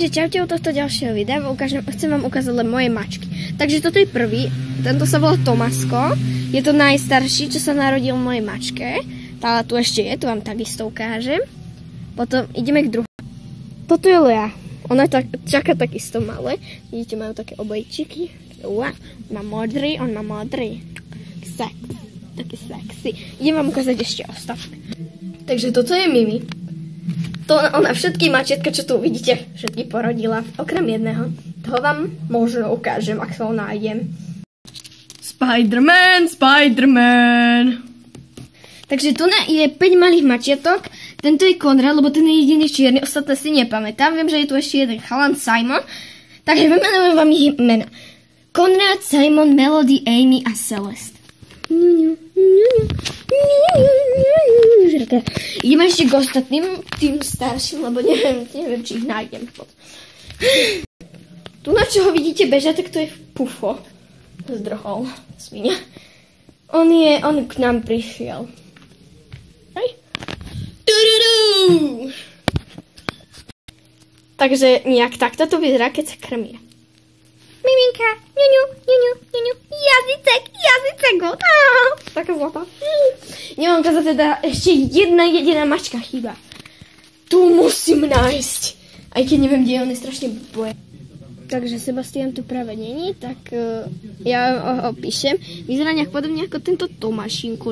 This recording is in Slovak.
Čaute u tohto ďalšieho videa, chcem vám ukázať len moje mačky. Takže toto je prvý, tento sa volá Tomasko, je to najstarší, čo sa narodil v mojej mačke. Tále tu ešte je, tu vám takisto ukážem. Potom ideme k druhému. Toto je Lea, ona čaká takisto malé, vidíte, majú také obojčiky. Wow, má modrý, on má modrý. Taký sexy. Idem vám ukázať ešte ostatné. Takže toto je Mimi. To ona všetky mačetka, čo tu vidíte, všetky porodila, okrem jedného. Toho vám možno ukážem, ak sa ho nájdem. Spider-Man. Takže tu je 5 malých mačiatok. Tento je Konrad, lebo ten je jediný čierny, ostatné si nepamätám. Viem, že je tu ešte jeden chalan, Simon. Takže vymenujem vám ich mena. Konrad, Simon, Melody, Amy a Celeste. Ideme ešte k ostatným, tým starším, lebo neviem, či ich nájdem. Tu na čo ho vidíte bežať, tak to je Pufo. Zdrhol, svinia. On k nám prišiel. Hej. Takže nejak takto to vyzerá, keď sa krmie. Miminka, ňuňu, jazycek, taká zlatá. Nemám ukázať teda, ešte jedna jediná mačka chýba. Tu musím nájsť. Aj keď neviem, kde on je strašne boje. Takže Sebastian tu práve není, tak ja ho píšem. Vyzerá nejak podobne ako tento Tomášinku.